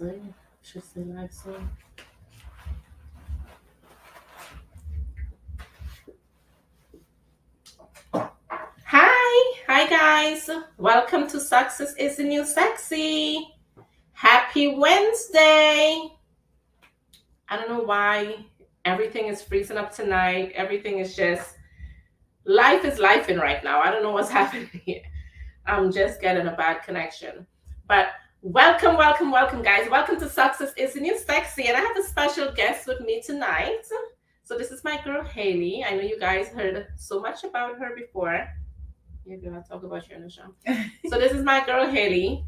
say? Should say live soon. Hi guys. Welcome to Success is the New Sexy. Happy Wednesday. I don't know why everything is freezing up tonight. Everything is just life is lifing right now. I don't know what's happening here. I'm just getting a bad connection. But welcome, guys. Welcome to Success is the New Sexy. And I have a special guest with me tonight. So this is my girl Haley. I know you guys heard so much about her before. You're gonna talk about you in the show. So this is my girl Haley.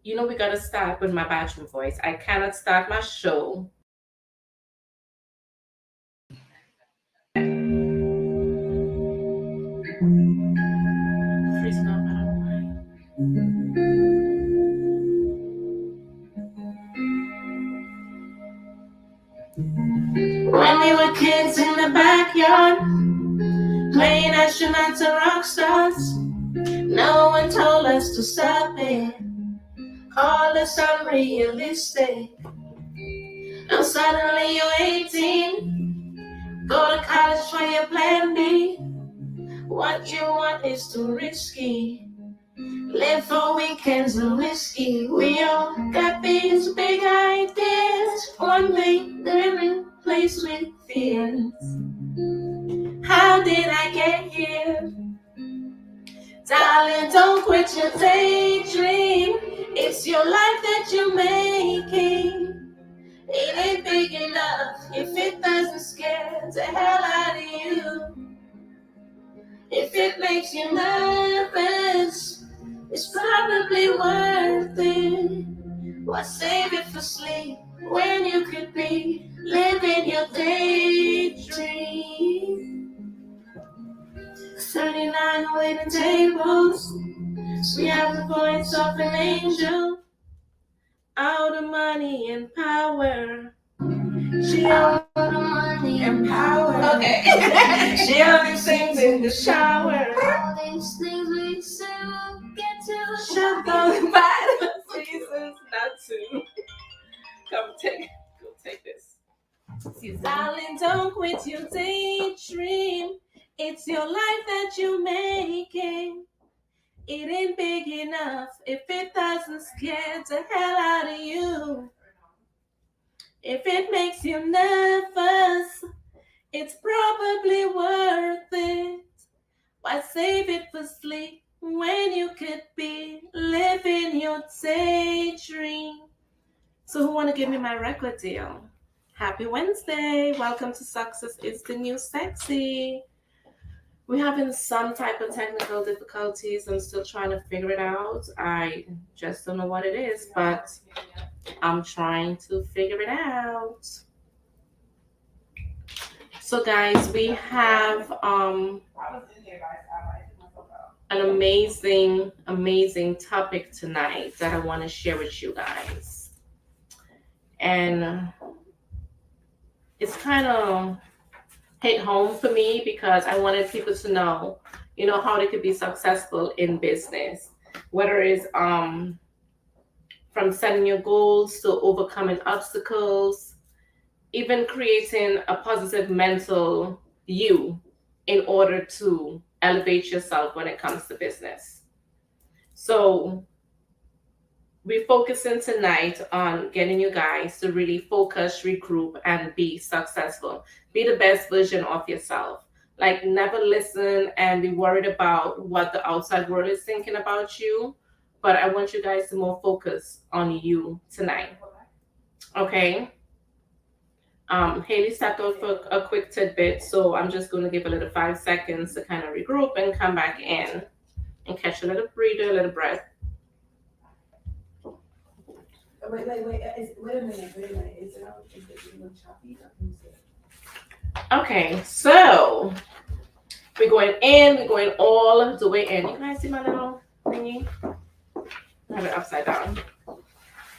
We gotta start with my bathroom voice. I cannot start my show. Freezing up, I don't know why. When we were kids in the backyard, playing astronauts and rock stars, no one told us to stop it. Call us unrealistic. Now suddenly you're 18, go to college for your plan B. What you want is too risky. Live for weekends and whiskey. We all got these big ideas. One day they're replaced with fears. How did I get here? Darling, don't quit your daydream. It's your life that you're making. It ain't big enough if it doesn't scare the hell out of you. If it makes you nervous, it's probably worth it. Why save it for sleep when you could be living your daydream? 39 waiting tables. We have the voice of an angel. All the money and power. She all the money and power. Okay. She only sings in the shower. All these things we say we'll get to. Shut the bad reasons not to. Go take this. See, darling, don't quit your daydream. It's your life that you're making. It ain't big enough if it doesn't scare the hell out of you. If it makes you nervous, it's probably worth it. Why save it for sleep when you could be living your daydream? So who want to give me my record deal? Happy Wednesday. Welcome to Success is the New Sexy. We're having some type of technical difficulties. I'm still trying to figure it out. I just don't know what it is, but I'm trying to figure it out. So guys, we have an amazing topic tonight that I want to share with you guys. And it's kind of hit home for me because I wanted people to know, how they could be successful in business, whether it's from setting your goals to overcoming obstacles, even creating a positive mental you in order to elevate yourself when it comes to business. So we're focusing tonight on getting you guys to really focus, regroup, and be successful. Be the best version of yourself. Like, never listen and be worried about what the outside world is thinking about you. But I want you guys to more focus on you tonight. Okay? Haley stepped out for a quick tidbit, so I'm just going to give a little 5 seconds to kind of regroup and come back in and catch a little breather, a little breath. Wait a minute. Is it a little choppy? Okay, so we're going in, we're going all the way in. You guys see my little thingy? I have it upside down.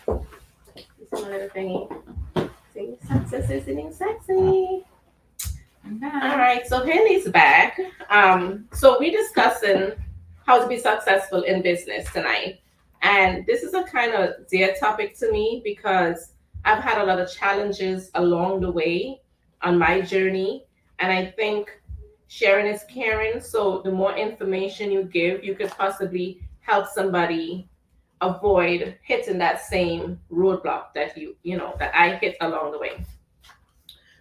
You see my little thingy? See, success is getting sexy. All right, so Haley's back. So we're discussing how to be successful in business tonight. And this is a kind of dear topic to me because I've had a lot of challenges along the way on my journey. And I think sharing is caring. So the more information you give, you could possibly help somebody avoid hitting that same roadblock that that I hit along the way.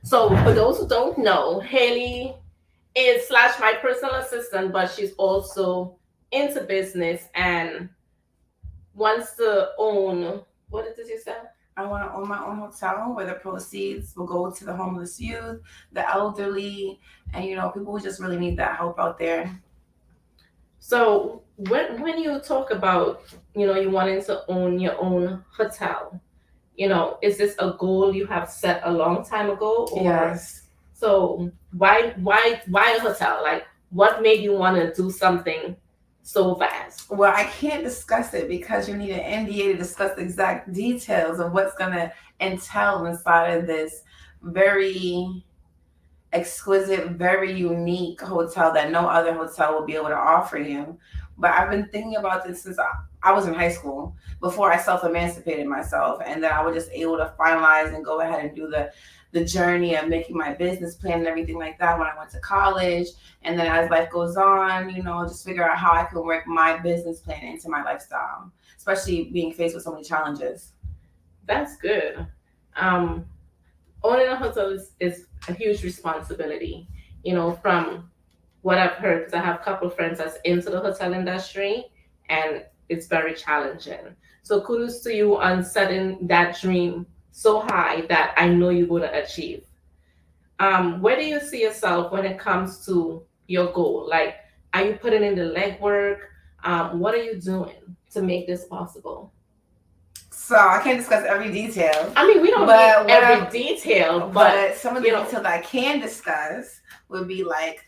So for those who don't know, Haley is slash my personal assistant, but she's also into business and wants to own. What did you say? I want to own my own hotel where the proceeds will go to the homeless youth, the elderly, and people who just really need that help out there. So when you talk about you wanting to own your own hotel, is this a goal you have set a long time ago, or Yes. so why a hotel? Like, what made you want to do something so fast? Well, I can't discuss it because you need an NDA to discuss the exact details of what's going to entail inside of this very exquisite, very unique hotel that no other hotel will be able to offer you. But I've been thinking about this since I was in high school, before I self-emancipated myself, and then I was just able to finalize and go ahead and do the journey of making my business plan and everything like that when I went to college. And then as life goes on, just figure out how I can work my business plan into my lifestyle, especially being faced with so many challenges. That's good. Um, Owning a hotel is a huge responsibility. From what I've heard, because I have a couple of friends that's into the hotel industry, and it's very challenging. So kudos to you on setting that dream so high that I know you're going to achieve. Where do you see yourself when it comes to your goal? Like, are you putting in the legwork? What are you doing to make this possible? So I can't discuss every detail. I mean, we don't need every detail, but some of the details I can discuss would be like,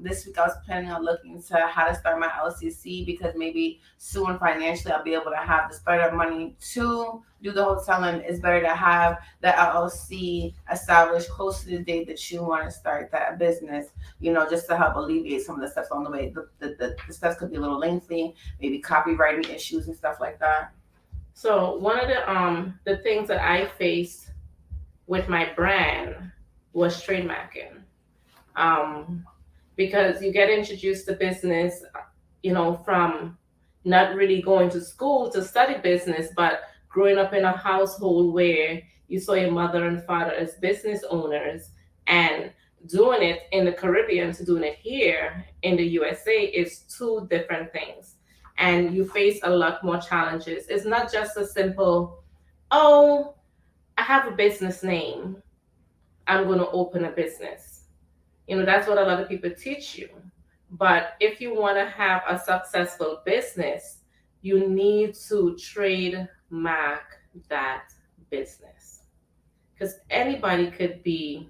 this week I was planning on looking into how to start my LCC, because maybe soon financially I'll be able to have the startup money to do the hotel, and it's better to have the LLC established close to the date that you want to start that business, just to help alleviate some of the steps on the way. The steps could be a little lengthy, maybe copywriting issues and stuff like that. So one of the things that I faced with my brand was trademarking, because you get introduced to business, from not really going to school to study business, but growing up in a household where you saw your mother and father as business owners, and doing it in the Caribbean to doing it here in the USA is two different things. And you face a lot more challenges. It's not just a simple, oh, I have a business name, I'm going to open a business. That's what a lot of people teach you. But if you want to have a successful business, you need to trademark that business. Because anybody could be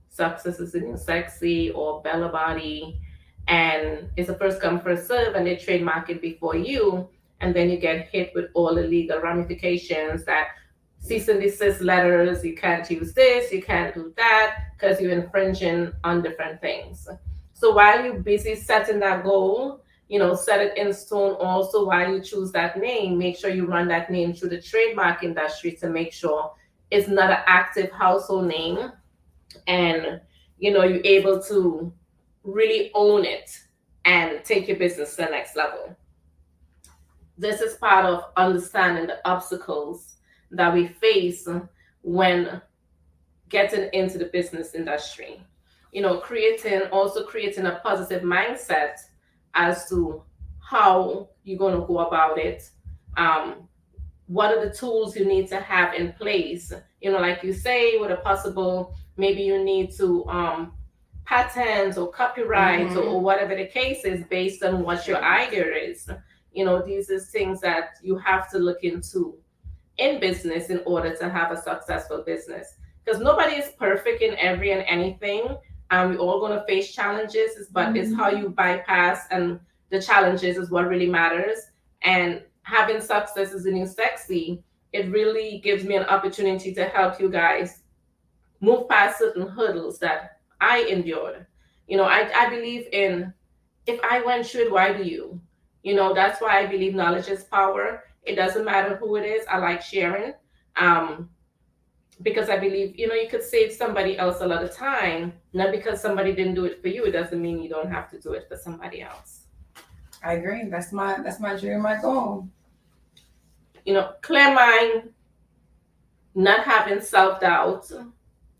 Success is in Sexy or Bella Body, and it's a first come first serve, and they trademark it before you, and then you get hit with all the legal ramifications, that cease and desist letters, you can't use this, you can't do that, because you're infringing on different things. So while you're busy setting that goal, set it in stone. Also, while you choose that name, make sure you run that name through the trademark industry to make sure it's not an active household name, and you're able to really own it and take your business to the next level. This is part of understanding the obstacles that we face when getting into the business industry. Creating a positive mindset as to how you're going to go about it. Um, what are the tools you need to have in place? Like you say, with a possible, maybe you need to patents or copyrights, or whatever the case is, based on what your idea is. These are things that you have to look into in business in order to have a successful business. Because nobody is perfect in every and anything. We're all going to face challenges, but it's how you bypass, and the challenges is what really matters. And having success is the new sexy. It really gives me an opportunity to help you guys move past certain hurdles that I endured. I believe in, if I went through it, why do you? That's why I believe knowledge is power. It doesn't matter who it is. I like sharing. Um, because I believe, you could save somebody else a lot of time. Not because somebody didn't do it for you, it doesn't mean you don't have to do it for somebody else. I agree. That's my dream, my goal. Clear mind, not having self-doubt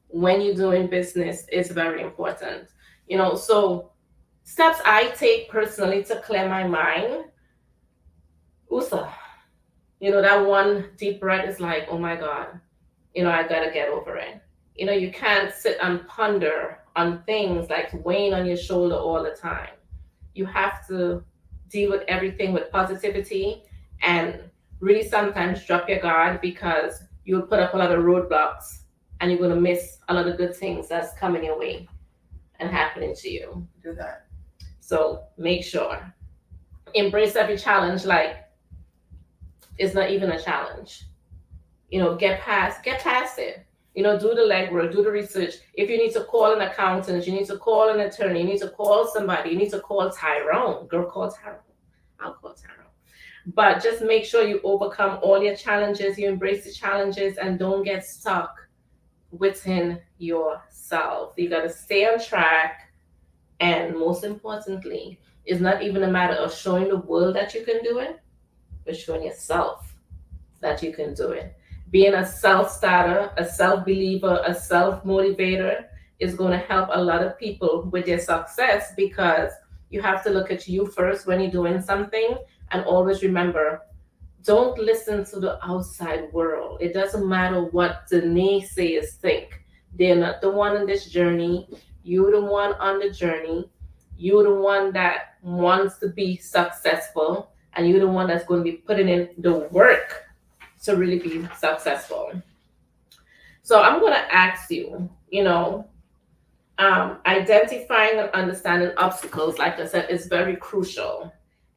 when you're doing business is very important. So steps I take personally to clear my mind, USA. That one deep breath is like, oh my God, I gotta get over it. You can't sit and ponder on things like weighing on your shoulder all the time. You have to deal with everything with positivity and really sometimes drop your guard, because you'll put up a lot of roadblocks and you're going to miss a lot of good things that's coming your way and happening to you. Do that. So make sure. Embrace every challenge like it's not even a challenge. Get past it. Do the legwork, do the research. If you need to call an accountant, you need to call an attorney, you need to call somebody, you need to call Tyrone. Girl, call Tyrone. I'll call Tyrone. But just make sure you overcome all your challenges, you embrace the challenges, and don't get stuck within yourself. You got to stay on track. And most importantly, it's not even a matter of showing the world that you can do it, but showing yourself that you can do it. Being a self-starter, a self-believer, a self-motivator is going to help a lot of people with their success, because you have to look at you first when you're doing something, and always remember, don't listen to the outside world. It doesn't matter what the naysayers think. They're not the one in this journey. You're the one on the journey. You're the one that wants to be successful, and you're the one that's going to be putting in the work to really be successful. So I'm going to ask you, identifying and understanding obstacles, like I said, is very crucial.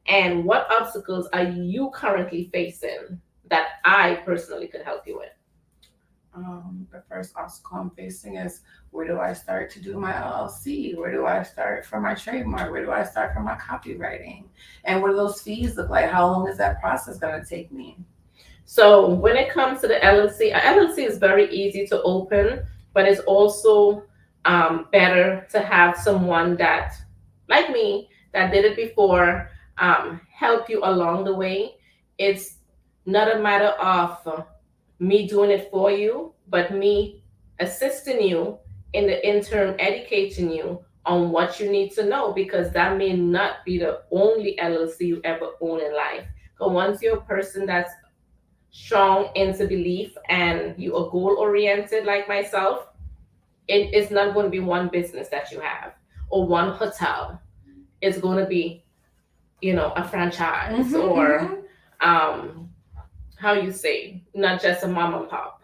And what obstacles are you currently facing that I personally could help you with? The first obstacle I'm facing is, where do I start to do my LLC? Where do I start for my trademark? Where do I start for my copywriting? And what do those fees look like? How long is that process going to take me? So when it comes to the LLC, LLC is very easy to open, but it's also better to have someone that, like me, that did it before, help you along the way. It's not a matter of me doing it for you, but me assisting you in the interim, educating you on what you need to know, because that may not be the only LLC you ever own in life. But once you're a person that's strong into belief and you are goal oriented like myself, it is not going to be one business that you have or one hotel. It's going to be, a franchise, or how you say, not just a mom and pop.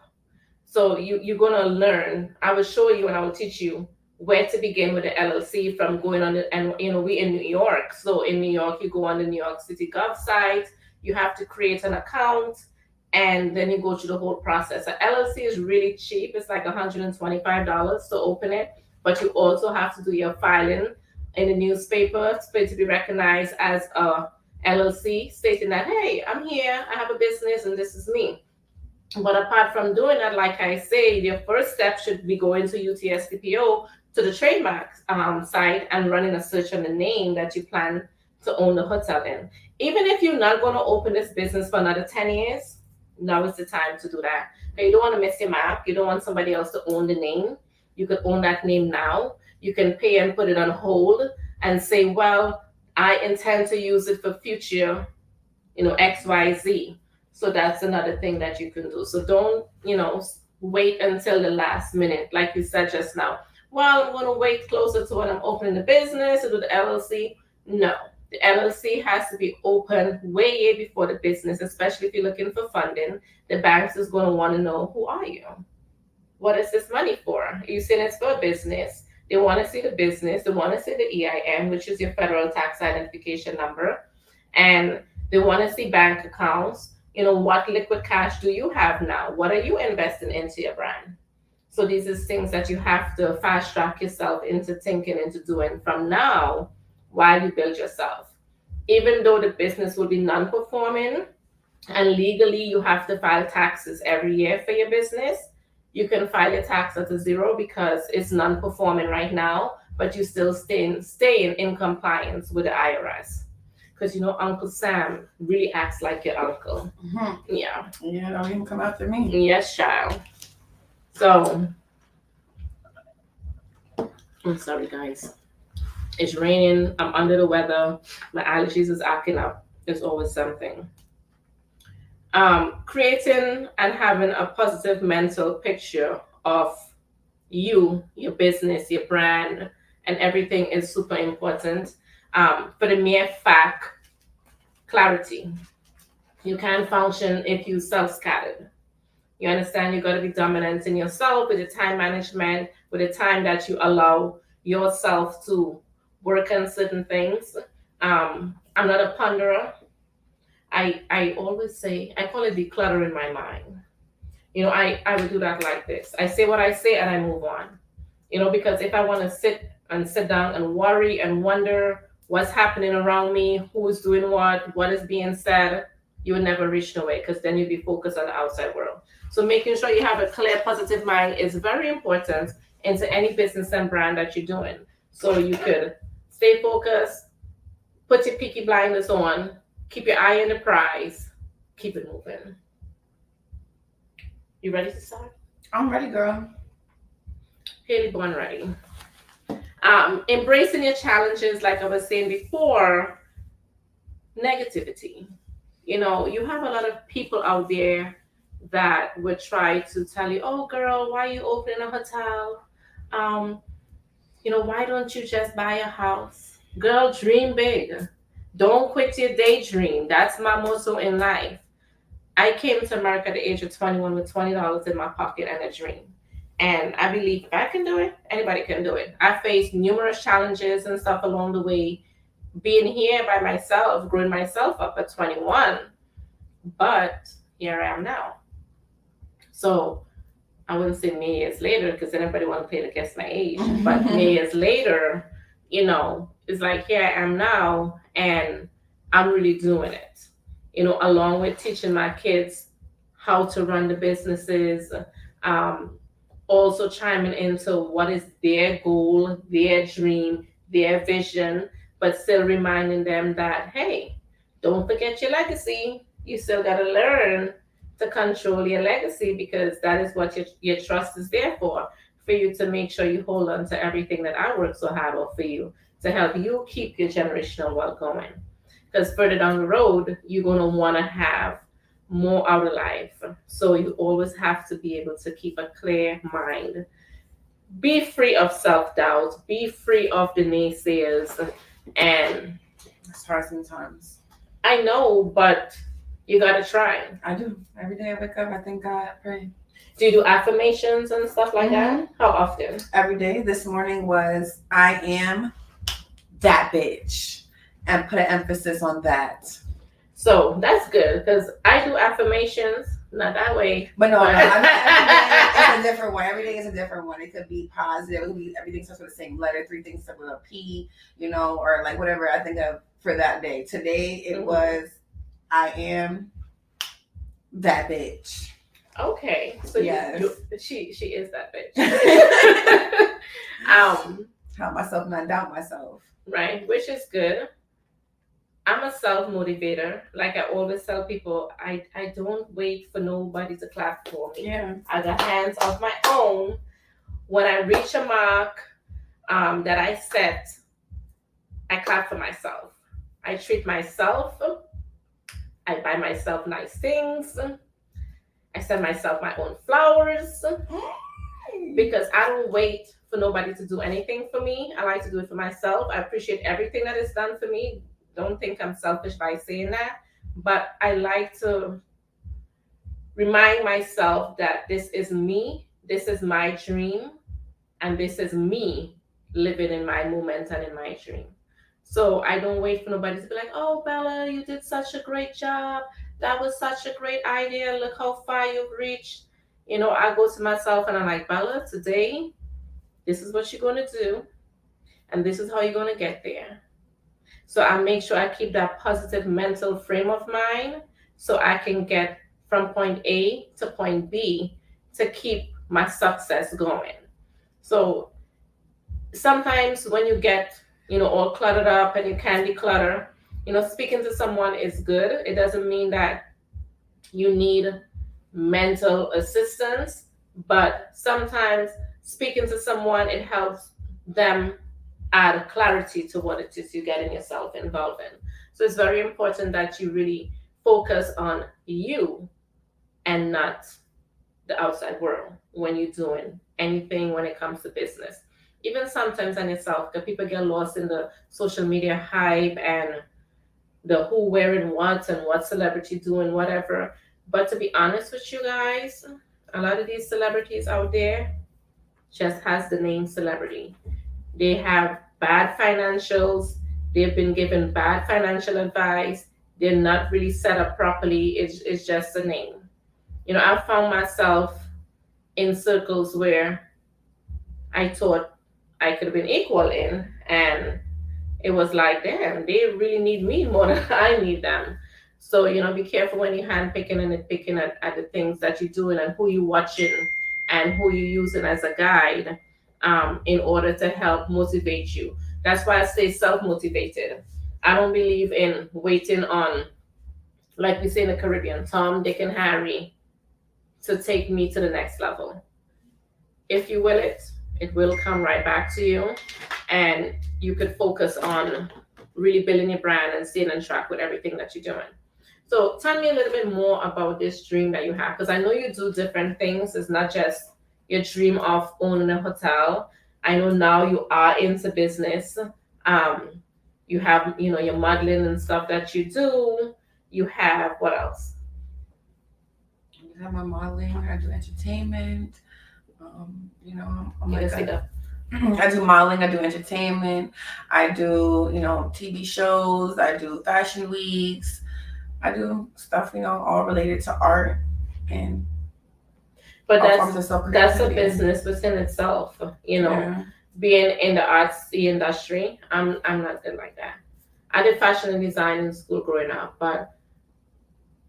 So you're going to learn. I will show you and I will teach you where to begin with the LLC, from going on and we in New York. So in New York, you go on the New York City Gov site, you have to create an account, and then you go through the whole process. An LLC is really cheap. It's like $125 to open it, but you also have to do your filing in the newspaper for it to be recognized as a LLC, stating that, hey, I'm here, I have a business, and this is me. But apart from doing that, like I say, your first step should be going to UTSDPO, to the trademark site, and running a search on the name that you plan to own the hotel in. Even if you're not going to open this business for another 10 years, now is the time to do that. You don't want to miss your mark. You don't want somebody else to own the name. You could own that name now. You can pay and put it on hold and say, well, I intend to use it for future, XYZ. So that's another thing that you can do. So don't, wait until the last minute, like you said just now. Well, I'm going to wait closer to when I'm opening the business to do the LLC. No, the LLC has to be open way before the business, especially if you're looking for funding. The banks is going to want to know, who are you? What is this money for? Are you saying it's for a business? They want to see the business. They want to see the EIN, which is your federal tax identification number. And they want to see bank accounts. What liquid cash do you have now? What are you investing into your brand? So these are things that you have to fast track yourself into thinking, into doing from now while you build yourself. Even though the business will be non-performing, And legally, you have to file taxes every year for your business. You can file your tax at a zero because it's non-performing right now, but you still staying in compliance with the IRS. Because you know, Uncle Sam really acts like your uncle. Yeah. Yeah, don't even come after me. Yes, child. So, I'm sorry, guys. It's raining. I'm under the weather. My allergies is acting up. It's always something. Creating and having a positive mental picture of you, your business, your brand, and everything is super important. For the mere fact, clarity. You can't function if you self-scattered. You understand? You got to be dominant in yourself with the time management, with the time that you allow yourself to work on certain things. I'm not a ponderer. I always say, I call it decluttering my mind. You know, I would do that like this. I say what I say and I move on. You know, because if I want to sit down and worry and wonder what's happening around me, who's doing what is being said, you would never reach nowhere because then you'd be focused on the outside world. So making sure you have a clear, positive mind is very important into any business and brand that you're doing. So you could stay focused, put your peaky blinders on, keep your eye on the prize, keep it moving. You ready to start? I'm ready, girl. Haley born ready. Embracing your challenges, like I was saying before, negativity. You know, you have a lot of people out there that would try to tell you, oh, girl, why are you opening a hotel? Um, you know, why don't you just buy a house? Girl, dream big. Don't quit your daydream. That's my motto in life. I came to America at the age of 21 with $20 in my pocket and a dream. And I believe if I can do it, anybody can do it. I faced numerous challenges and stuff along the way, being here by myself, growing myself up at 21. But here I am now. So I wouldn't say many years later because anybody want to play to guess my age. But many years later, you know, it's like here I am now and I'm really doing it. You know, along with teaching my kids how to run the businesses, um, also chiming into what is their goal, their dream, their vision, but still reminding them that, hey, don't forget your legacy. You still got to learn to control your legacy because that is what your trust is there for you to make sure you hold on to everything that I worked so hard for you to help you keep your generational wealth going. Because further down the road, you're going to want to have more out of life. So you always have to be able to keep a clear mind. Be free of self doubt. Be free of the naysayers. And It's hard sometimes. I know, but you got to try. I do. Every day I wake up, I thank God, I pray. Do you do affirmations and stuff like that? How often? Every day. This morning was, I am that bitch. And put an emphasis on that. So that's good because I do affirmations, not that way. But no, I'm not every day. It's a different one. Every day is a different one. It could be positive. It could be everything starts with the same letter. 3 things start with a P, you know, or like whatever I think of for that day. Today it was, I am that bitch. Okay, so yes, she is that bitch. Help myself not doubt myself. Right, which is good. I'm a self motivator. Like I always tell people, I don't wait for nobody to clap for me. Yeah, I got hands of my own. When I reach a mark that I set, I clap for myself. I treat myself. I buy myself nice things. I send myself my own flowers because I don't wait for nobody to do anything for me. I like to do it for myself. I appreciate everything that is done for me. Don't think I'm selfish by saying that, but I like to remind myself that this is me, this is my dream, and this is me living in my moment and in my dream. So I don't wait for nobody to be like, oh, Bella, you did such a great job. That was such a great idea. Look how far you've reached. You know, I go to myself and I'm like, Bella, today, this is what you're going to do. And this is how you're going to get there. So I make sure I keep that positive mental frame of mind so I can get from point A to point B to keep my success going. So sometimes when you get, all cluttered up and you can declutter, speaking to someone is good. It doesn't mean that you need mental assistance, but sometimes speaking to someone, it helps them add clarity to what it is you're getting yourself involved in. So it's very important that you really focus on you and not the outside world when you're doing anything when it comes to business. Even sometimes on yourself, because people get lost in the social media hype and the who wearing what and what celebrity doing whatever. But to be honest with you guys, a lot of these celebrities out there just has the name celebrity. They have bad financials. They've been given bad financial advice. They're not really set up properly. It's just a name. I found myself in circles where I thought I could have been equal in, and it was like, damn, they really need me more than I need them. So, be careful when you're hand picking and picking at the things that you're doing and who you're watching and who you're using as a guide, in order to help motivate you. That's why I stay self motivated. I don't believe in waiting on, like we say in the Caribbean, Tom, Dick, and Harry to take me to the next level. If you will it will come right back to you, and you could focus on really building your brand and staying on track with everything that you're doing. So tell me a little bit more about this dream that you have, because I know you do different things. It's not just your dream of owning a hotel. I know now you are into business. Um, you have, your modeling and stuff that you do. You have what else? I have my modeling. I do entertainment. I'm You like can see the I do modeling. I do entertainment. I do TV shows. I do fashion weeks. I do stuff all related to art and but all forms of self that's a creativity. business within itself. Yeah. Being in the arts industry, I'm not good like that. I did fashion and design in school growing up, but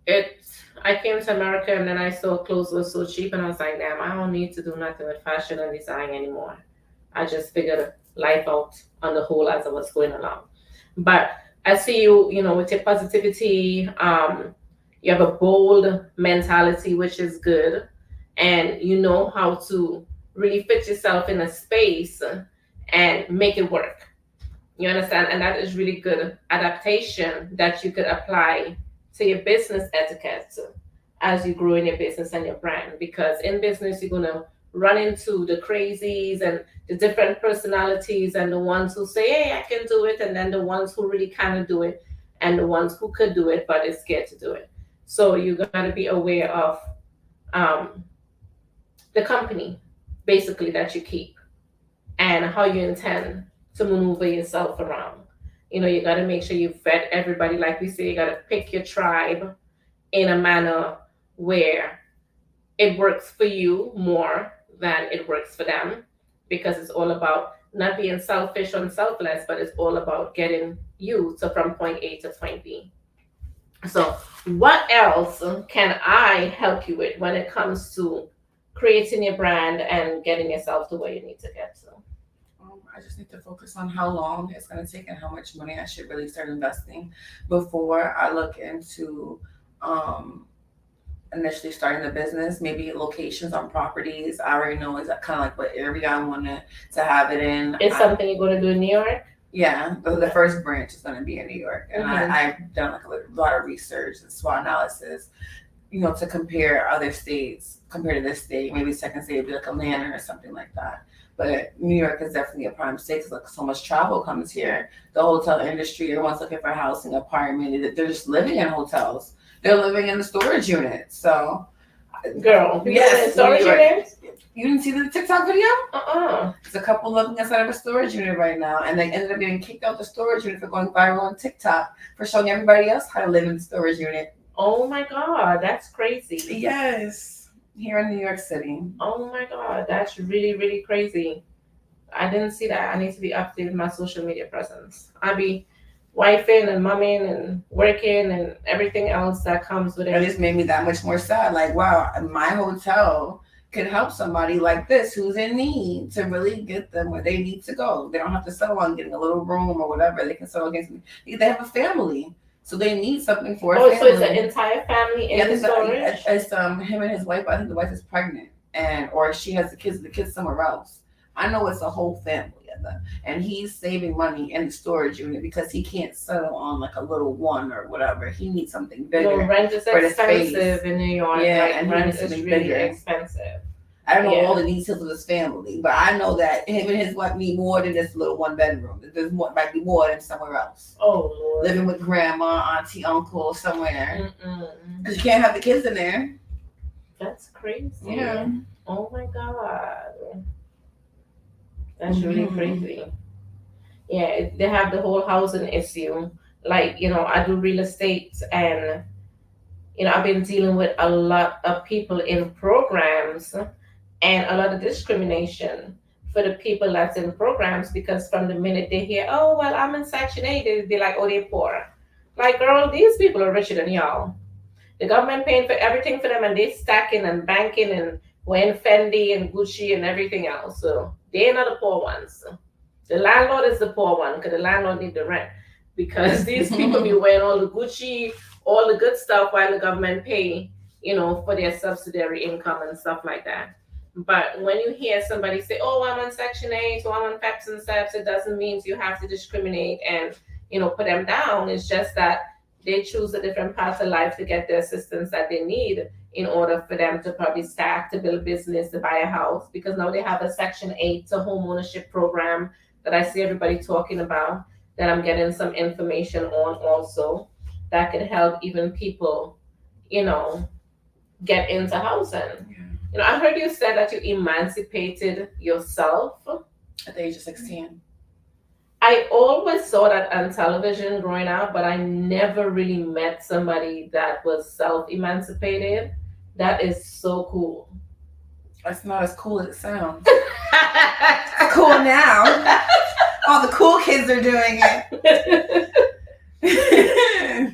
it I came to America and then I saw clothes were so cheap, and I was like, damn, I don't need to do nothing with fashion and design anymore. I just figured life out on the whole as I was going along. But I see you, with your positivity. You have a bold mentality, which is good, and you know how to really fit yourself in a space and make it work. You understand? And that is really good adaptation that you could apply to your business etiquette as you grow in your business and your brand. Because in business, you're going to run into the crazies and the different personalities, and the ones who say, hey, I can do it, and then the ones who really kind of do it, and the ones who could do it but is scared to do it. So you got to be aware of, um, the company basically that you keep and how you intend to maneuver yourself around. You got to make sure you vet everybody. Like we say, you got to pick your tribe in a manner where it works for you more than it works for them, because it's all about not being selfish or selfless, but it's all about getting you to from point A to point B. So, what else can I help you with when it comes to creating your brand and getting yourself to where you need to get to? I just need to focus on how long it's going to take and how much money I should really start investing before I look into initially starting the business. Maybe locations on properties. I already know is kind of like what area I want to have it in. It's something you're going to do in New York? Yeah, the first branch is going to be in New York, and I've done like a lot of research and SWOT analysis, to compare other states compared to this state. Maybe second state would be like Atlanta or something like that. But New York is definitely a prime state because like so much travel comes here. The hotel industry, everyone's looking for housing, apartment. They're just living in hotels. They're living in the storage units. So, girl, yes, storage units. You didn't see the TikTok video? Uh-uh. There's a couple living inside of a storage unit right now, and they ended up getting kicked out the storage unit for going viral on TikTok for showing everybody else how to live in the storage unit. Oh my God, that's crazy. Yes, here in New York City. Oh my God, that's really, really crazy. I didn't see that. I need to be updated with my social media presence. I be wifing and mumming and working and everything else that comes with It it. just made me that much more sad. Like, wow, my hotel can help somebody like this who's in need to really get them where they need to go. They don't have to settle on getting a little room or whatever. They can settle against me. They have a family, so they need something for a Oh, family. so it's an entire family Yeah, in the storage? it's him and his wife. I think the wife is pregnant, and or she has the kids somewhere else. I know it's a whole family of them, and he's saving money in the storage unit because he can't settle on like a little one or whatever. He needs something bigger. No, rent is for the space. expensive in New York. Yeah, like, and he rent needs is something really bigger. expensive. I don't know Yeah. all the details of his family, but I know that him and his wife need more than this little one bedroom. There's more, might be more than somewhere else. Oh Lord. Living with grandma, auntie, uncle, somewhere. Mm-mm. Because you can't have the kids in there. That's crazy. Yeah. Oh my God. That's really crazy. Yeah, they have the whole housing issue. Like, I do real estate, and I've been dealing with a lot of people in programs and a lot of discrimination for the people that's in programs, because from the minute they hear, oh, well, I'm in Section 8, they're like, oh, they're poor. Like, girl, these people are richer than y'all. The government paying for everything for them, and they stacking and banking and wearing Fendi and Gucci and everything else. So they're not the poor ones. The landlord is the poor one, because the landlord need the rent. Because these people be wearing all the Gucci, all the good stuff, while the government pay, for their subsidiary income and stuff like that. But when you hear somebody say, oh, I'm on Section 8, or I'm on PEPs and SEPs, it doesn't mean you have to discriminate and, put them down. It's just that they choose a different path of life to get the assistance that they need in order for them to probably stack, to build a business, to buy a house. Because now they have a Section 8 to home ownership program that I see everybody talking about, that I'm getting some information on also, that could help even people, get into housing. I heard you said that you emancipated yourself at the age of 16. I always saw that on television growing up, but I never really met somebody that was self-emancipated. That is so cool. That's not as cool as it sounds. It's cool now. All the cool kids are doing it.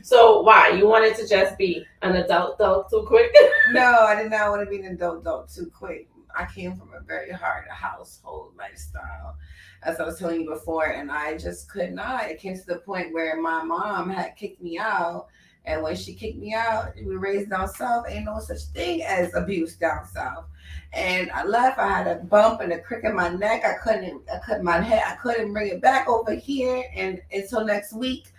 So why? You wanted to just be an adult too quick? No, I did not want to be an adult too quick. I came from a very hard household lifestyle, as I was telling you before, and I just could not. It came to the point where my mom had kicked me out, and when she kicked me out, we were raised down south. Ain't no such thing as abuse down south. And I left. I had a bump and a crick in my neck. I couldn't bring it back over here, and until next week,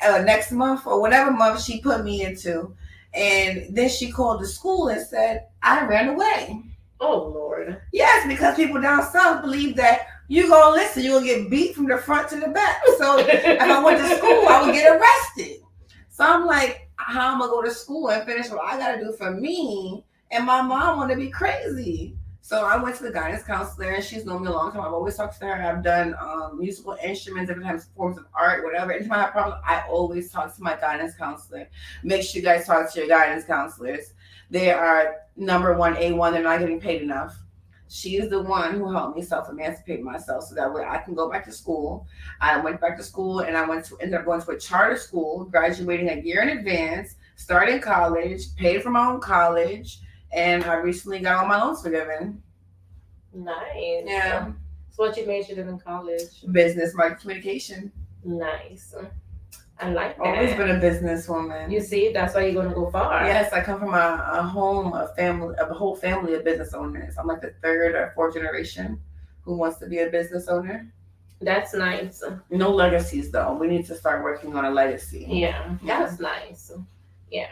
next month, or whatever month she put me into. And then she called the school and said I ran away. Oh Lord. Yes, because people down south believe that you're gonna listen, you're gonna get beat from the front to the back. So if I went to school, I would get arrested. So I'm like, how am I gonna go to school and finish what I gotta do for me? And my mom wanna be crazy. So I went to the guidance counselor, and she's known me a long time. I've always talked to her. I've done musical instruments, different types of forms of art, whatever. Anytime I have a problem, I always talk to my guidance counselor. Make sure you guys talk to your guidance counselors. They are number one, A1. They're not getting paid enough. She is the one who helped me self-emancipate myself, so that way I can go back to school. I went back to school, and I ended up going to a charter school, graduating a year in advance, starting college, paid for my own college, and I recently got all my loans forgiven. Nice. Yeah. So what you majored in college? Business, marketing, communication. Nice. I like that. Always been a businesswoman. You see, that's why you're gonna go far. Yes, I come from a whole family of business owners. I'm like the third or fourth generation who wants to be a business owner. That's nice. No legacies though. We need to start working on a legacy. Yeah, that's nice. Yeah,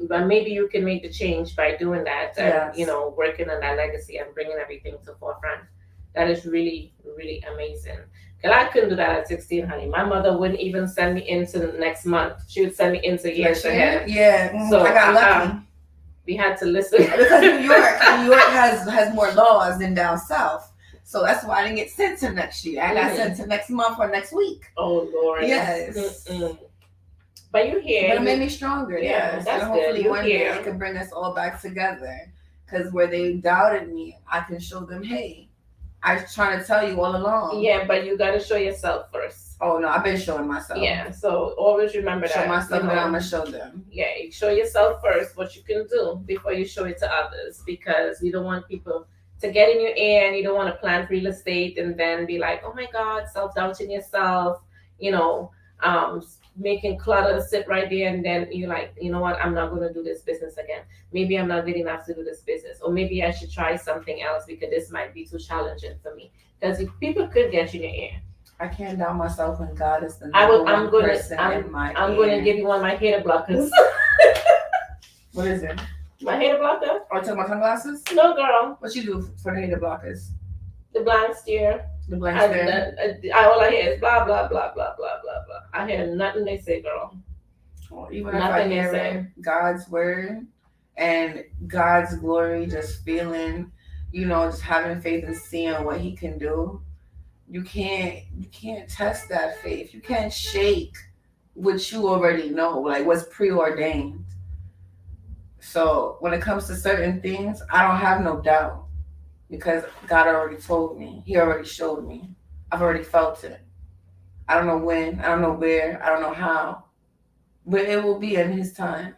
but maybe you can make the change by doing that. And, Yes. Working on that legacy and bringing everything to forefront. That is really, really amazing. Cause I couldn't do that at 16, honey. My mother wouldn't even send me into next month. She would send me into years ahead. Yeah. So I got lucky. We had to listen. Because New York has more laws than down south. So that's why I didn't get sent to next year. I got sent to next month or next week. Oh Lord. Yes. Mm-mm. But you here. But it made me stronger. Yeah, Yes. that's and hopefully good. one day it can bring us all back together. Because where they doubted me, I can show them, hey, I was trying to tell you all along. Yeah, but you got to show yourself first. Oh no, I've been showing myself. Yeah, so always remember show that. myself, and I'm gonna show them. Yeah, you show yourself first what you can do before you show it to others, because you don't want people to get in your ear, and you don't want to plant real estate and then be like, oh my God, self-doubting yourself, you know, making clutter sit right there, and then you're like, you know what, I'm not going to do this business again. Maybe I'm not good enough to do this business, or maybe I should try something else because this might be too challenging for me. Because people could get you in your ear. I can't doubt myself when God is the number one person in my I'm going to give you one of my hater blockers. What is it? My hater blocker? Are you talking about sunglasses? No, girl. What you do for the hater blockers? The blank stare. The blank stare. All I hear is blah, blah, blah, blah, blah, blah, blah. I hear nothing they say, girl. Well, even if I hear God's word and God's glory, just feeling, just having faith and seeing what He can do, you can't test that faith. You can't shake what you already know, like what's preordained. So when it comes to certain things, I don't have no doubt because God already told me. He already showed me. I've already felt it. I don't know when, I don't know where, I don't know how, but it will be in His time.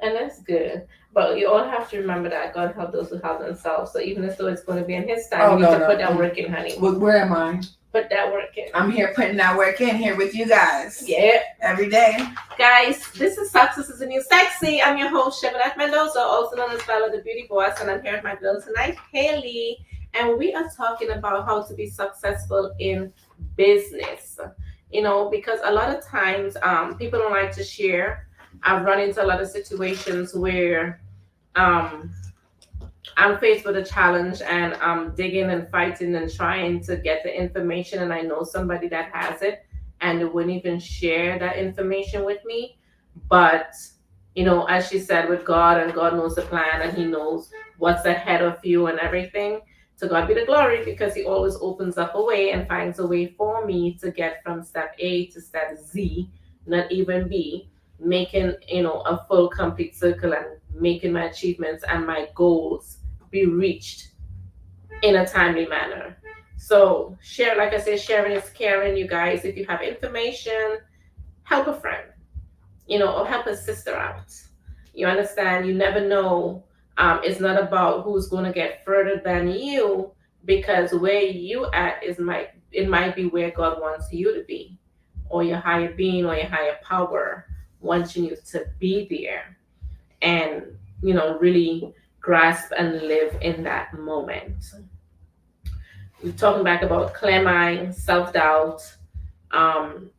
And that's good. But you all have to remember that God help those who help themselves. So even though it's going to be in His time, you need to put that work in, honey. Where am I? Put that work in. I'm here putting that work in here with you guys. Yeah. Every day. Guys, this is Success is the New Sexy. I'm your host, Chevrolet Mendoza, also known as Bella the Beauty Boss, and I'm here with my girl tonight, Haley. And we are talking about how to be successful in business. Because a lot of times people don't like to share. I've run into a lot of situations where I'm faced with a challenge and I'm digging and fighting and trying to get the information, and I know somebody that has it and they wouldn't even share that information with me. But as she said, with God, and God knows the plan and He knows what's ahead of you and everything. To God be the glory, because He always opens up a way and finds a way for me to get from step A to step Z, not even B, making a full complete circle and making my achievements and my goals be reached in a timely manner. So share, like I said, sharing is caring. You guys, if you have information, help a friend, or help a sister out. You understand? You never know. It's not about who's going to get further than you, because where you at it might be where God wants you to be, or your higher being or your higher power wanting you to be there, and really grasp and live in that moment. We're talking back about clear mind, self-doubt. Do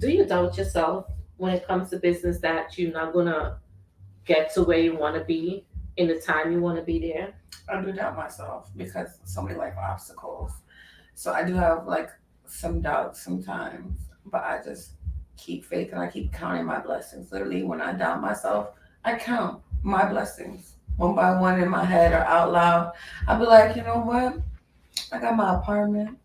you doubt yourself when it comes to business, that you're not gonna get to where you want to be in the time you want to be there? I do doubt myself because so many life obstacles. So I do have some doubts sometimes, but I just keep faith and I keep counting my blessings. Literally, when I doubt myself, I count my blessings one by one in my head or out loud. I'll be like, you know what? I got my apartment.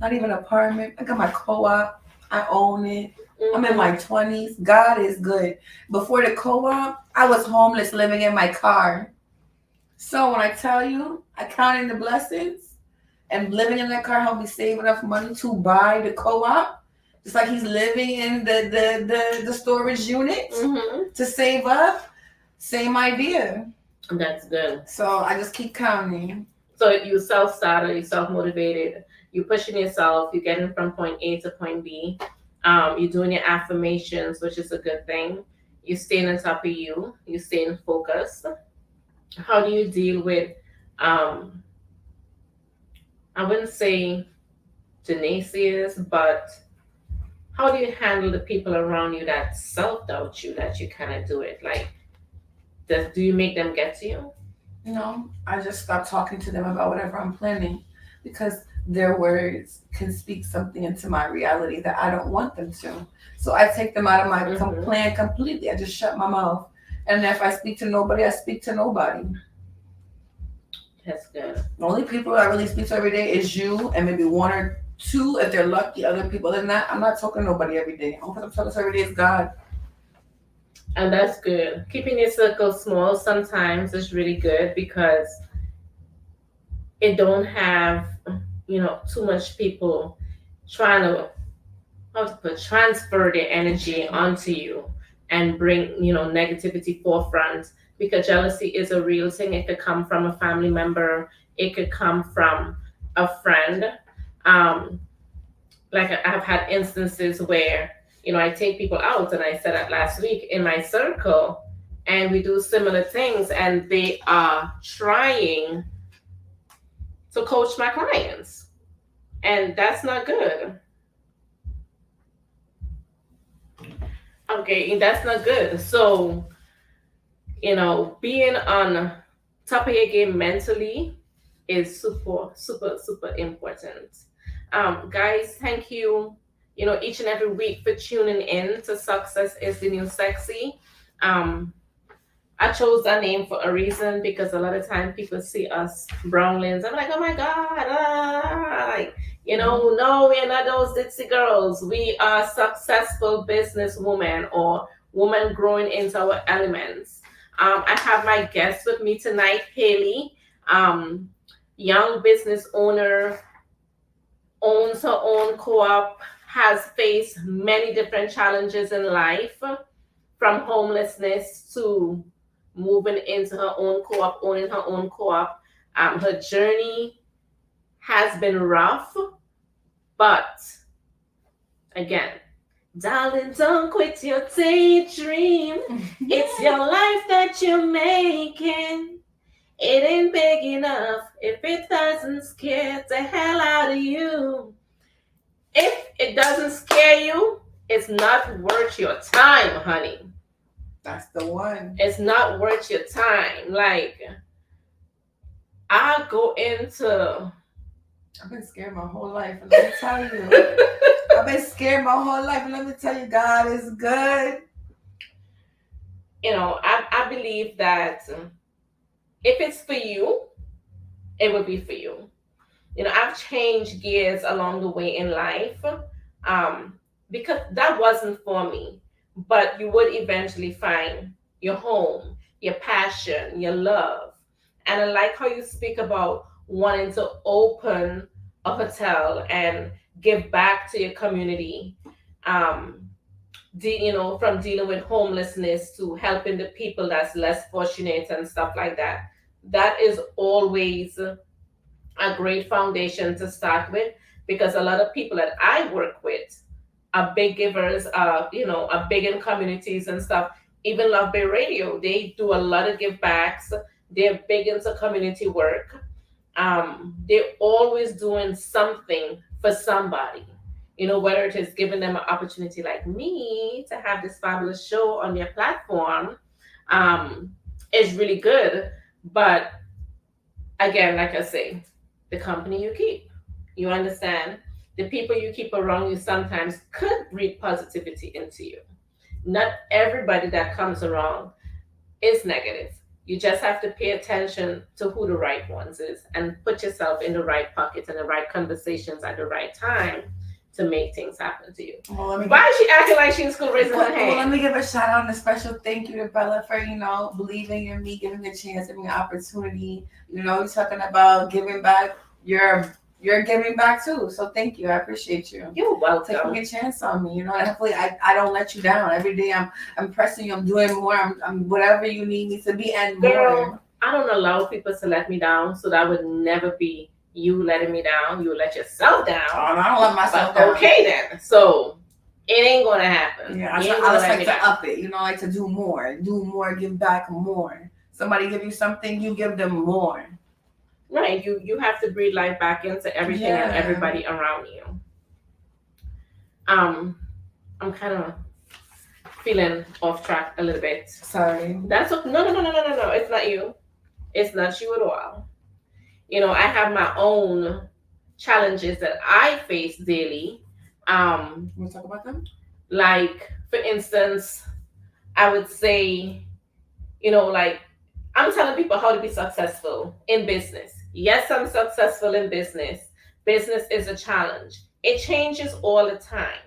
Not even apartment. I got my co-op. I own it. I'm in my 20s. God is good. Before the co-op, I was homeless living in my car. So when I tell you, I counting the blessings, and living in that car helped me save enough money to buy the co-op. Just like he's living in the storage unit to save up. Same idea. That's good. So I just keep counting. So you self-started, you self-motivated, you pushing yourself, you're getting from point A to point B. You're doing your affirmations, which is a good thing. You're staying on top of you. You're staying focused. How do you deal with, I wouldn't say the naysayers, but how do you handle the people around you that self-doubt you, that you cannot do it? Like, do you make them get to you? No, I just stop talking to them about whatever I'm planning, because their words can speak something into my reality that I don't want them to. So I take them out of my plan completely. I just shut my mouth. And if I speak to nobody, I speak to nobody. That's good. The only people I really speak to every day is you, and maybe one or two, if they're lucky, other people. Other than that, I'm not talking to nobody every day. All I'm talking to every day is God. And that's good. Keeping your circle small sometimes is really good, because it don't have, too much people trying to, how to put, transfer their energy onto you and bring, negativity forefront, because jealousy is a real thing. It could come from a family member, it could come from a friend. um like I've had instances where, I take people out, and I said that last week, in my circle, and we do similar things, and they are trying to coach my clients, and that's not good. Okay, that's not good. So, being on top of your game mentally is super, super, super important. Guys, thank you, each and every week for tuning in to Success is the New Sexy. Um, I chose that name for a reason, because a lot of time people see us brownlins. I'm like, oh my God, like, no, we are not those ditzy girls. We are successful business women, or women growing into our elements. I have my guest with me tonight, Haley, um, young business owner, owns her own co-op, has faced many different challenges in life, from homelessness to moving into her own co-op, owning her own co-op. Her journey has been rough, but again, darling, don't quit your daydream. It's your life that you're making. It ain't big enough if it doesn't scare the hell out of you. If it doesn't scare you, it's not worth your time, honey. That's the one. It's not worth your time. Like, I go into. I've been scared my whole life, and let me tell you, I've been scared my whole life, and let me tell you, God is good. I believe that if it's for you, it would be for you. I've changed gears along the way in life, um, because that wasn't for me. But you would eventually find your home, your passion, your love. And I like how you speak about wanting to open a hotel and give back to your community. Um, from dealing with homelessness to helping the people that's less fortunate and stuff like that. That is always a great foundation to start with, because a lot of people that I work with are big givers, are big in communities and stuff. Even Love Bay Radio, they do a lot of give backs. They're big into community work. They're always doing something for somebody. Whether it is giving them an opportunity like me to have this fabulous show on their platform, um, is really good. But again, like I say, the company you keep. You understand? The people you keep around you sometimes could breed positivity into you. Not everybody that comes around is negative. You just have to pay attention to who the right ones is, and put yourself in the right pockets and the right conversations at the right time to make things happen to you. Why is she acting like she's in school raising her hand? Well, let me give a shout out and a special thank you to Bella for, believing in me, giving me a chance, giving me an opportunity. You're talking about giving back. You're giving back too. So thank you. I appreciate you. You're welcome. Taking a chance on me. And hopefully I don't let you down. Every day I'm pressing you, I'm doing more, I'm whatever you need me to be and Girl, more. I don't allow people to let me down, so that would never be you letting me down. You let yourself down. Oh, I don't let myself down. Okay then. So it ain't gonna happen. Yeah, I just like to up it. Like to do more, give back more. Somebody give you something, you give them more. Right. You have to breathe life back into everything and everybody around you. I'm kind of feeling off track a little bit. Sorry. That's okay. No. It's not you. It's not you at all. I have my own challenges that I face daily. Want to talk about them? Like, for instance, I would say, like, I'm telling people how to be successful in business. Yes, I'm successful in business. Business is a challenge. It changes all the time.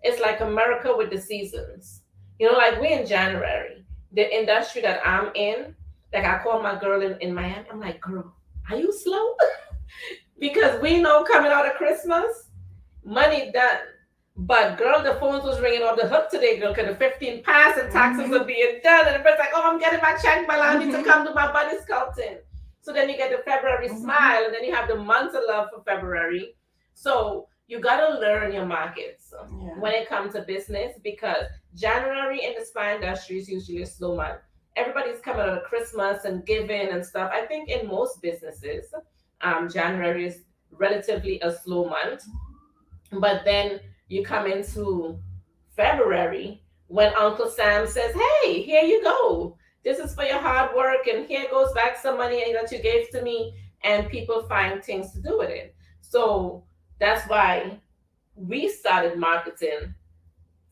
It's like America with the seasons. Like, we're in January. The industry that I'm in, like, I call my girl in Miami. I'm like, girl, are you slow? because we know coming out of Christmas, money done. But girl, the phones was ringing off the hook today, girl, because the 15 pass and taxes are being done. And the person's like, oh, I'm getting my check, but I need to come do my body sculpting. So then you get the February smile, and then you have the month of love for February. So you got to learn your markets when it comes to business, because January in the spa industry is usually a slow month. Everybody's coming out of Christmas and giving and stuff. I think in most businesses, January is relatively a slow month. But then you come into February when Uncle Sam says, hey, here you go. This is for your hard work, and here goes back some money that you gave to me, and people find things to do with it. So that's why we started marketing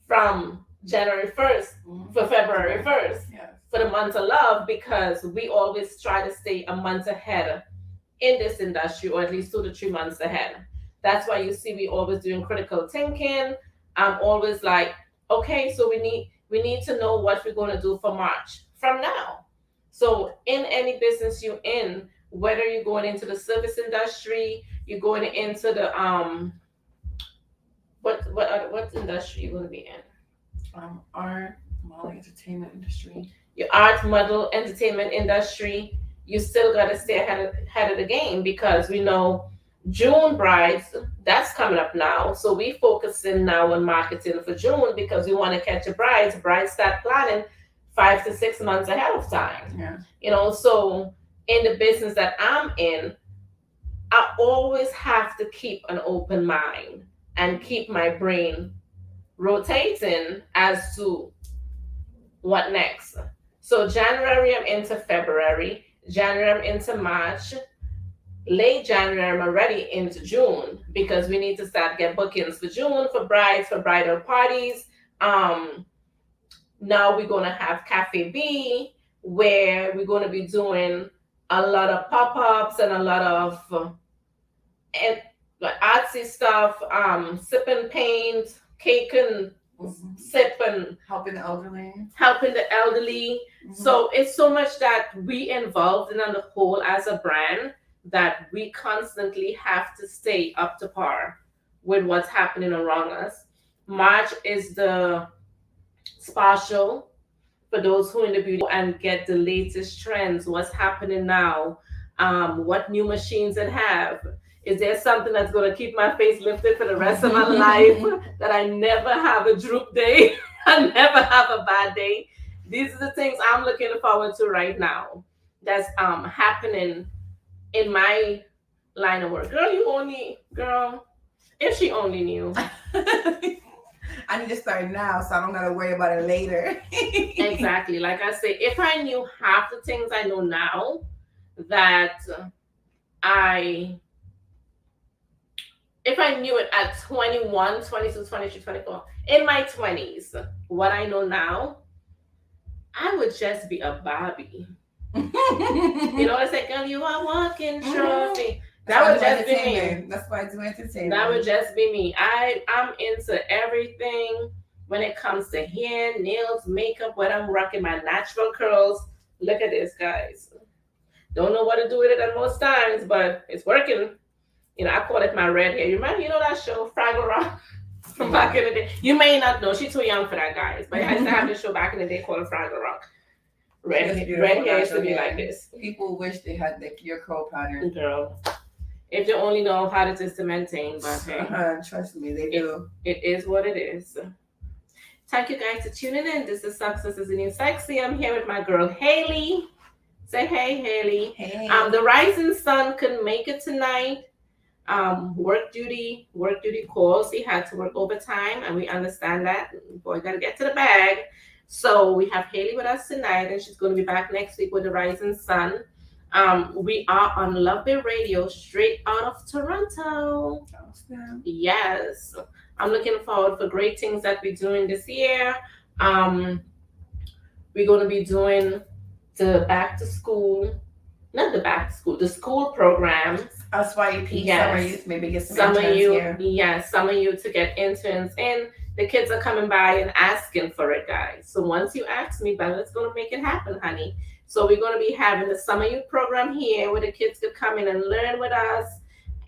from January 1st for February 1st for the month of love, because we always try to stay a month ahead in this industry, or at least 2 to 3 months ahead. That's why you see we always doing critical thinking. I'm always like, okay, so we need to know what we're going to do for March from now. So in any business you're in, whether you're going into the service industry, you're going into the what industry you're going to be in? Art, model, entertainment industry. Your art, model, entertainment industry, you still got to stay ahead of the game, because we know June brides, that's coming up now. So we focusing now on marketing for June, because we want to catch a brides. Brides start planning 5 to 6 months ahead of time. So in the business that I'm in, I always have to keep an open mind and keep my brain rotating as to what next. So January, I'm into February. January, I'm into March. Late January, I'm already into June, because we need to start get bookings for June for brides, for bridal parties. Now we're gonna have Cafe B, where we're gonna be doing a lot of pop-ups and a lot of and like artsy stuff, sipping paint, cake and sip, and helping the elderly. So it's so much that we involved in on the whole as a brand, that we constantly have to stay up to par with what's happening around us. March is the spa show for those who in the beauty and get the latest trends, what's happening now, what new machines it have. Is there something that's going to keep my face lifted for the rest of my life, that I never have a droop day, I never have a bad day? These are the things I'm looking forward to right now, that's happening in my line of work. Girl, if she only knew. I need to start now, so I don't gotta worry about it later. Exactly. Like I say, if I knew half the things I know now, that if I knew it at 21, 22, 23, 24, in my 20s, what I know now, I would just be a Barbie. It's like, girl, you are walking trophy. That would just be me. That's why I do entertainment. That would just be me. I'm into everything when it comes to hair, nails, makeup, when I'm rocking my natural curls. Look at this, guys. Don't know what to do with it at most times, but it's working. I call it my red hair. You remember, that show, Fraggle Rock? From back in the day. You may not know. She's too young for that, guys. But I used to have this show back in the day called Fraggle Rock. Red hair used to be like this. People wish they had your curl pattern. Girl. If they only know how it is to maintain, but hey, trust me, they do. It is what it is. Thank you guys for tuning in. This is Success is the New Sexy. I'm here with my girl Haley. Say hey, Haley. Hey. The rising sun couldn't make it tonight. Work duty calls. He had to work overtime, and we understand that. Boy, gotta get to the bag. So we have Haley with us tonight, and she's going to be back next week with the rising sun. We are on Love Bay Radio, straight out of Toronto. Awesome. Yes, I'm looking forward for great things that we're doing this year. We're going to be doing the school program. SYEP, yes. Summer Youth, maybe get some interns here. Yes, Summer Youth to get interns in. The kids are coming by and asking for it, guys. So once you ask me, Bella's going to make it happen, honey. So we're going to be having the Summer Youth program here, where the kids could come in and learn with us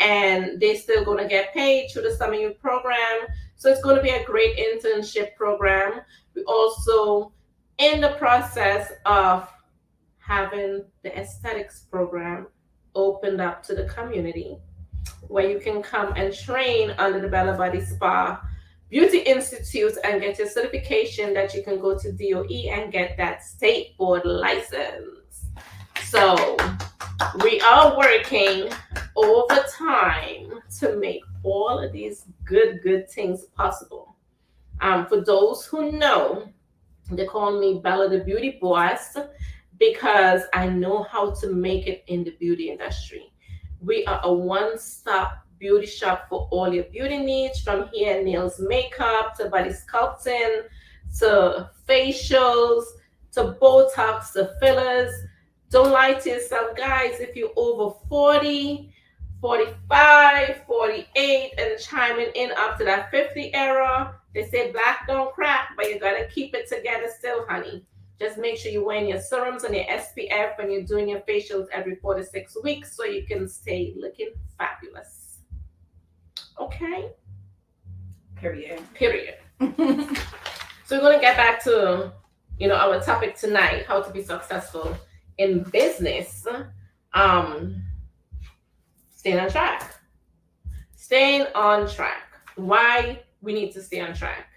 and they're still going to get paid through the summer youth program. So it's going to be a great internship program. We also in the process of having the aesthetics program opened up to the community, where you can come and train under the Bella Body Spa Beauty Institute and get your certification that you can go to DOE and get that state board license. So we are working overtime to make all of these good things possible. For those who know, they call me Bella the Beauty Boss because I know how to make it in the beauty industry. We are a one-stop beauty shop for all your beauty needs, from hair, nails, makeup, to body sculpting, to facials, to Botox, to fillers. Don't lie to yourself, guys. If you're over 40, 45, 48, and chiming in up to that 50 era, they say black don't crack, but you gotta keep it together still, honey. Just make sure you're wearing your serums and your SPF when you're doing your facials every 4 to 6 weeks so you can stay looking fabulous. Okay? Period. So we're going to get back to, our topic tonight, how to be successful in business. Staying on track. Staying on track. Why we need to stay on track.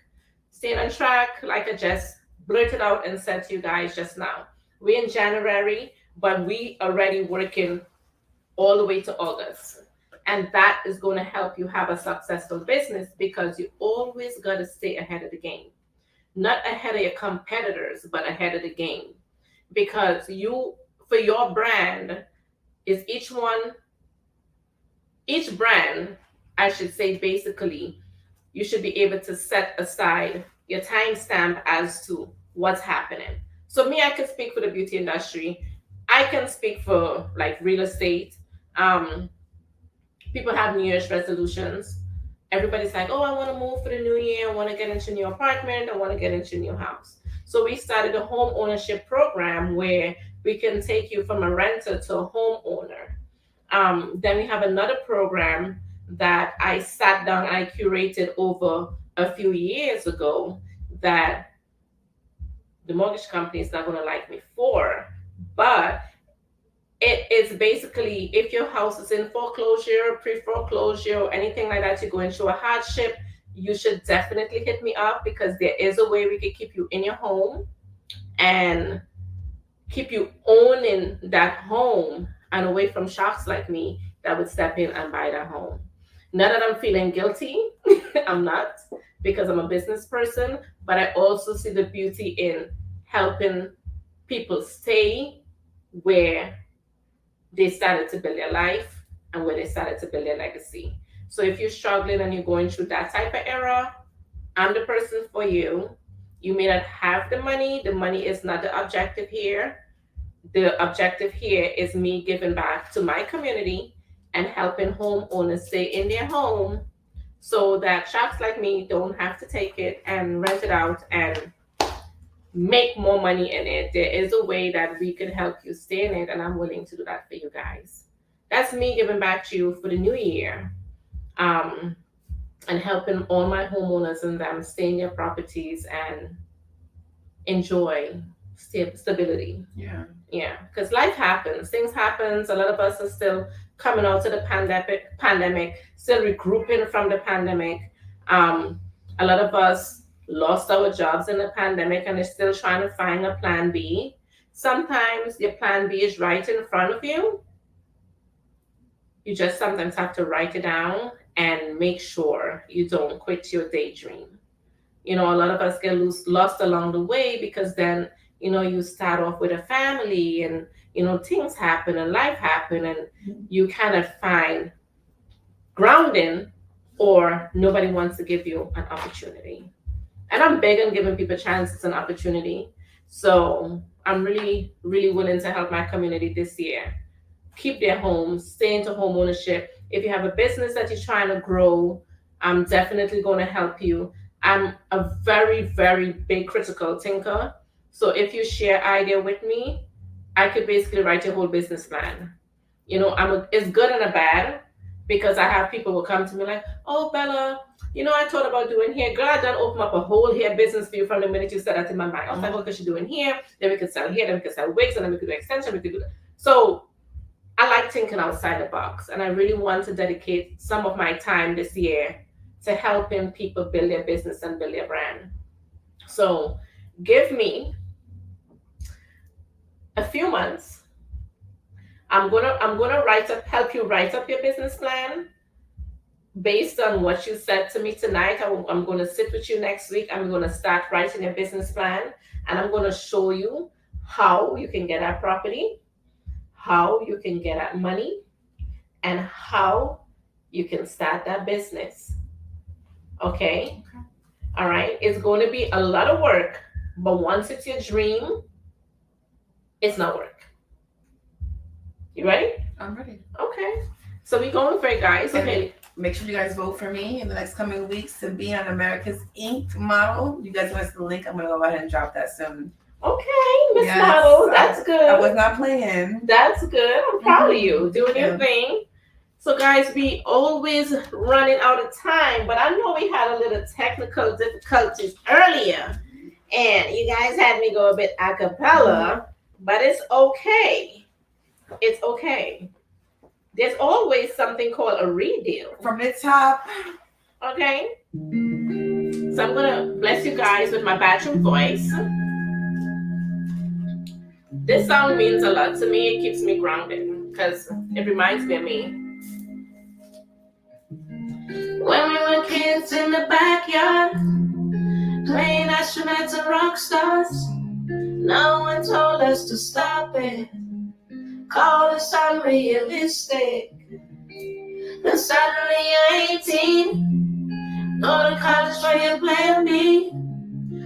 Staying on track, like I just blurted out and said to you guys just now. We're in January, but we already working all the way to August. And that is going to help you have a successful business because you always got to stay ahead of the game. Not ahead of your competitors, but ahead of the game. Because for your brand, is each brand, I should say, basically, you should be able to set aside your timestamp as to what's happening. So me, I can speak for the beauty industry. I can speak for like real estate. People have New Year's resolutions. Everybody's like, oh, I want to move for the new year. I want to get into a new apartment. I want to get into a new house. So we started a home ownership program where we can take you from a renter to a homeowner. Then we have another program that I sat down and I curated over a few years ago that the mortgage company is not going to like me for, but it is basically if your house is in foreclosure, pre-foreclosure, or anything like that, you're going through a hardship, you should definitely hit me up because there is a way we can keep you in your home and keep you owning that home and away from sharks like me that would step in and buy that home. Not that I'm feeling guilty, I'm not, because I'm a business person, but I also see the beauty in helping people stay where they started to build their life and where they started to build their legacy. So if you're struggling and you're going through that type of era, I'm the person for you. You may not have the money. The money is not the objective here. The objective here is me giving back to my community and helping homeowners stay in their home so that sharks like me don't have to take it and rent it out and make more money in it. There is a way that we can help you stay in it, and I'm willing to do that for you guys. That's me giving back to you for the new year, and helping all my homeowners and them stay in their properties and enjoy stability. Yeah, because life happens, things happens. A lot of us are still coming out of the pandemic, still regrouping from the pandemic. A lot of us lost our jobs in the pandemic and are still trying to find a plan B. Sometimes your plan B is right in front of you. You just sometimes have to write it down and make sure you don't quit your daydream. A lot of us get lost along the way because then, you start off with a family and, things happen and life happen and you kind of find grounding or nobody wants to give you an opportunity. And I'm big on giving people chances and opportunity. So I'm really, really willing to help my community this year. Keep their homes, stay into home ownership. If you have a business that you're trying to grow, I'm definitely going to help you. I'm a very, very big critical thinker. So if you share idea with me, I could basically write your whole business plan. It's good and a bad because I have people who come to me like, oh, Bella, I thought about doing hair. Girl, I done open up a whole hair business for you from the minute you said that in my mind. I was like, what could you do in here? Then we could sell hair, then we could sell wigs, and then we could do extension, we could do that. So I like thinking outside the box, and I really want to dedicate some of my time this year to helping people build their business and build their brand. So give me a few months. I'm gonna help you write up your business plan based on what you said to me tonight. I'm going to sit with you next week. I'm going to start writing a business plan, and I'm going to show you how you can get that property, how you can get that money, and how you can start that business. Okay? All right. It's going to be a lot of work, but once it's your dream, it's not work. You ready? I'm ready. Okay. So we're going for it, guys. Okay. Make sure you guys vote for me in the next coming weeks to be on America's Ink model. You guys want to see the link? I'm going to go ahead and drop that soon. Okay, Miss Model. That's good. I was not playing. That's good. I'm proud of you. Doing your thing. So, guys, we always running out of time, but I know we had a little technical difficulties earlier, and you guys had me go a bit a cappella, but it's okay. It's okay. There's always something called a redeal. From the top. Okay? So I'm going to bless you guys with my bathroom voice. This song means a lot to me. It keeps me grounded because it reminds me of me. When we were kids in the backyard, playing astronauts and rock stars, no one told us to stop it. Call us unrealistic. Then suddenly you're 18. Go to college for your plan B.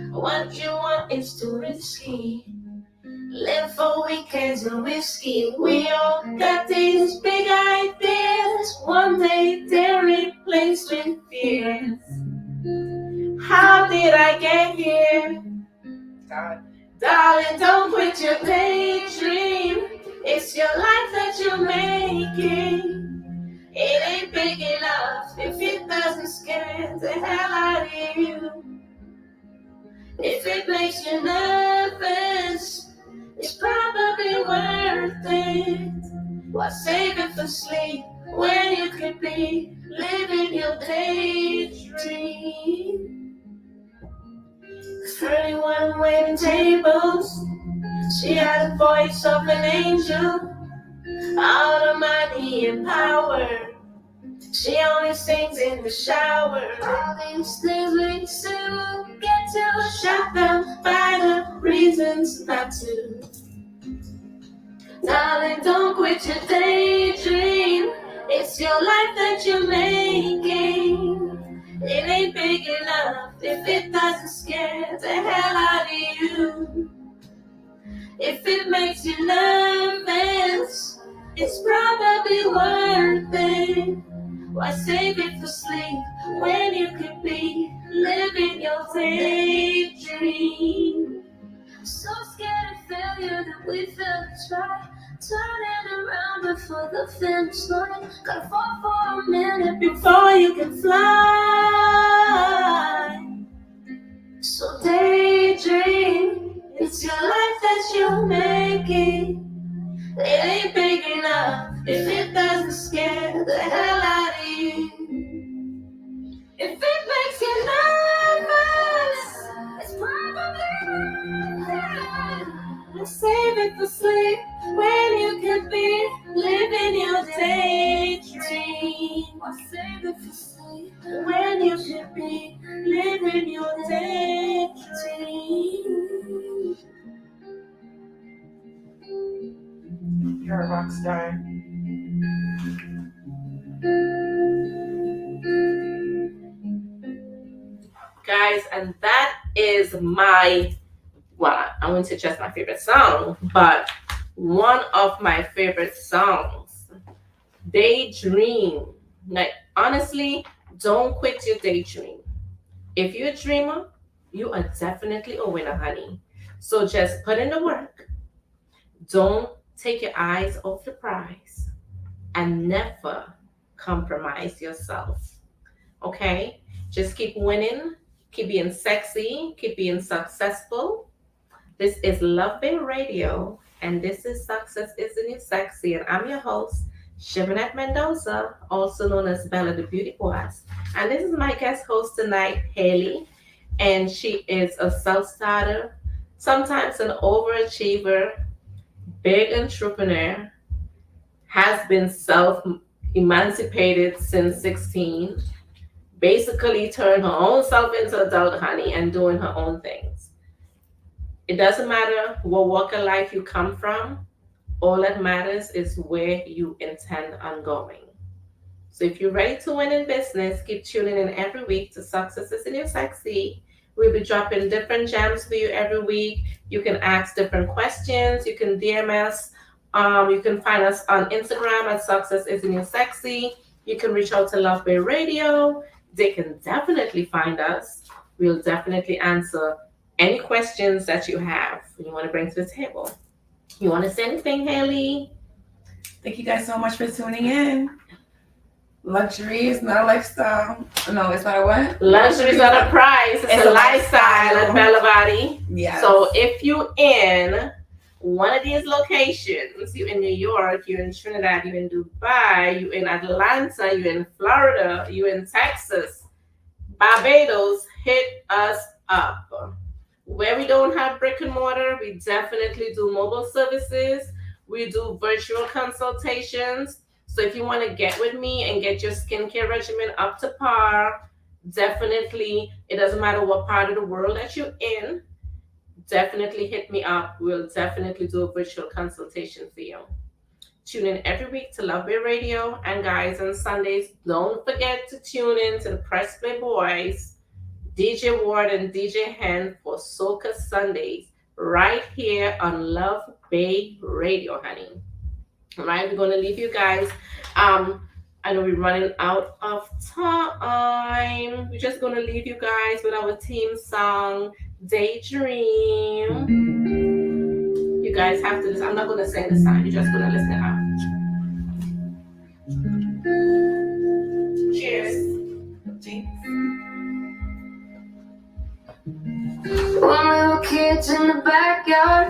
What you want is too risky. Live for weekends and whiskey. We all got these big ideas. One day they're replaced with fears. How did I get here? God. Darling, don't quit your daydream. It's your life that you're making. It ain't big enough if it doesn't scare the hell out of you. If it makes you nervous, it's probably worth it. Why save it for sleep when you could be living your daydream? 31 waiting tables. She had the voice of an angel, all the money and power. She only sings in the shower. All these things we say we'll get to, shut them by the reasons not to. Darling, don't quit your daydream. It's your life that you're making. It ain't big enough if it doesn't scare the hell out of you. If it makes you nervous, it's probably worth it. Why save it for sleep when you could be living your daydream? So scared of failure that we fail to try. Turning around before the finish line. Gotta fall for a minute before you can fly. So daydream. It's your life that you're making. It ain't big enough if it doesn't scare the hell out of you. If it makes you nervous, it's probably worth it. Let's save it for sleep when you could be living your daydream. Or save it for sleep when you could be living your daydream. You're a rock star. Guys, and that is my, well, I wouldn't say just my favorite song, but one of my favorite songs. Daydream. Like, honestly, don't quit your daydream. If you're a dreamer, you are definitely a winner, honey. So just put in the work. Don't take your eyes off the prize, and never compromise yourself. Okay? Just keep winning, keep being sexy, keep being successful. This is Love Bay Radio, and this is Success Isn't It Sexy? And I'm your host, Shivanette Mendoza, also known as Bella the Beauty Boss. And this is my guest host tonight, Haley, and she is a self starter, sometimes an overachiever, big entrepreneur, has been self emancipated since 16, basically turned her own self into adult honey and doing her own things. It doesn't matter what walk of life you come from, all that matters is where you intend on going. So if you're ready to win in business, keep tuning in every week to Success Isn't It Sexy. We'll be dropping different gems for you every week. You can ask different questions. You can DM us. You can find us on Instagram at Success Isn't It Sexy. You can reach out to Love Bay Radio. They can definitely find us. We'll definitely answer any questions that you have you want to bring to the table. You want to say anything, Haley? Thank you guys so much for tuning in. Luxury is not a lifestyle. No, it's not a what? Luxury is not a price. It's a lifestyle at Bella Body. Yeah. So if you in one of these locations, you in New York, you in Trinidad, you in Dubai, you in Atlanta, you in Florida, you in Texas, Barbados, hit us up. Where we don't have brick and mortar, we definitely do mobile services. We do virtual consultations. So if you want to get with me and get your skincare regimen up to par, definitely, it doesn't matter what part of the world that you're in, definitely hit me up. We'll definitely do a virtual consultation for you. Tune in every week to Love Bay Radio. And guys, on Sundays, don't forget to tune in to the Press Play Boys, DJ Ward and DJ Hen for Soca Sundays right here on Love Bay Radio, honey. All right, we're going to leave you guys. I know we're running out of time. We're just going to leave you guys with our theme song, Daydream. You guys have to listen. I'm not going to sing the song. You're just going to listen out. Cheers. Cheers. When we were kids in the backyard,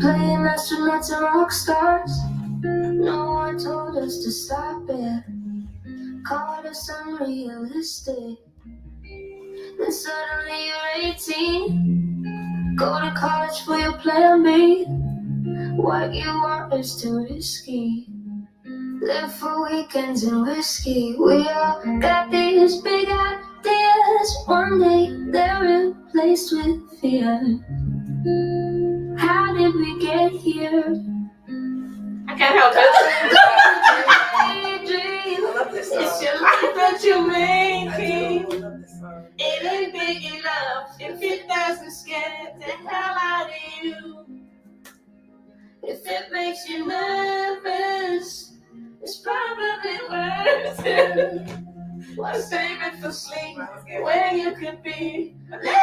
playing astronauts and rock stars, no one told us to stop it, called us unrealistic. Then suddenly you're 18, go to college for your plan B. What you want is too risky, live for weekends and whiskey. We all got these big ideas, one day they're replaced with fear. How did we get here? I can't help it. I love this song. It's your life that you're I making. do love this song. It ain't big enough if it doesn't scare the hell out of you. If it makes you nervous, it's probably worth it. Why save it for sleep where you could be?